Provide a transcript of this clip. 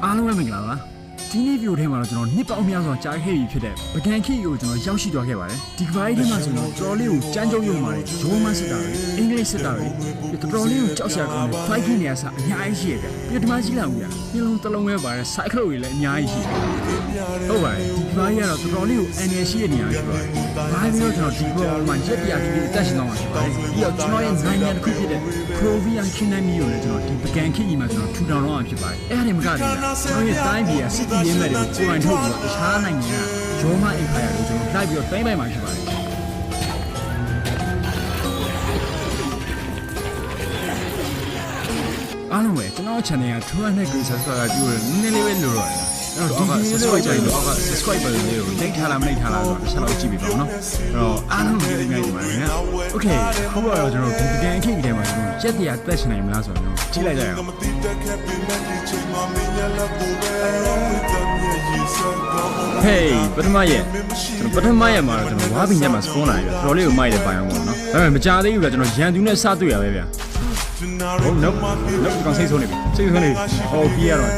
အားလုံးပဲမင်္ဂလာပါဒီနေ့ဗီဒီယိုထဲမှာတော့ကျွန်တော်နှစ်ပေါင်းများစွာကြားခဲ့ပြီးဖြစ်တဲ့ပကံခိကိုကျွန်တော်ရောက်ရှိသွားခဲ့ပါတယ်ဒီကပိုင်းထဲမှာဆိုတော့တော်တော်လေးကိုကြမ်းကြုတ်ရုံပါတယ်ရိုးမစစ်တာတွေအင်္ဂလိပ်စစ်တာတွေတော်တော်လေးကိုကြောက်စရာကောင်းတယ် fight နေရစားအများကြီးရှိရတယ်ပြတမကြီးလာဦးရမျက်လုံးတစ်လုံးပဲပါတယ် cycle တွေလည်းအများကြီးရှိတယ်ဟုတ်ပါတယ်ဒီကပိုင်းကတော့တော်တော်လေးကိုအန်ရရှိတဲ့နေရာဖြစ်ပါတယ်ဘာပြီးတော့ကျွန်တော်ဒီဘောမှာရက်ပြားကြီးအသက်ရှင်သွားမှာဖြစ်ပါတယ်ပြီးတော့ကျွန်တော်ရဲ့နိုင်ငံတစ်ခုဖြစ်တဲ့ Provian Kinami ကိုလည်းကျွန်တော်ဒီပကံခိကြီးမှာကျွန်တော်ထူထောင်တော့မှာဖြစ်ပါတယ်အဲ့ဒါတွေမကတည်းကကျွန်တော်ရဲ့တိုင်းပြည်ကစစ်တီးရဲမဲ့တွေကိုကိုယ်တိုင်ထုတ်ပြီးတော့တခြားနိုင်ငံကရောမအင်ဖာယာကိုကျွန်တော်လိုက်ပြီးတော့တိုင်းပိုင်းမှာဖြစ်ပါတယ်အားလုံးပဲကျွန်တော် channel က200 grade subscriber ပြည့်လို့နည်းနည်းလေးပဲလိုတော့တယ်အဲ့တော့ဒီ subscribe ကြိုက်လို့ subscribe လေးကိုနှိပ်ထားလားမနှိပ်ထားလားဆိုတော့တစ်ချက်လောက်ကြည့်ပြီးပါဦးနော်အဲ့တော့အားလုံးကိုကြည့်နေကြပါမယ်နော် Okay ခုကတော့ကျွန်တော်ဒီတန်ခိတ်ထဲမှာကျွန်တော်ရက်တရားတက်ရှင်နိုင်မလားဆိုတော့ကြည့်လိုက်ကြရအောင်Hey ပထမရက်မှာတော့ကျွန်တော်ဝါးပင်ညက်မှာစပွန်လာပြီတော်တော်လေးကိုမိုက်တယ်ပိုင်အောင်ပေါ့နော်ဒါပေမဲ့မကြသေးဘူးဗျကျွန်တော်ရန်သူနဲ့စတွေ့ရပဲဗျဟုတ် no ကောင်စိတ်ဆိုးနေပြီဟောပြီးရတော့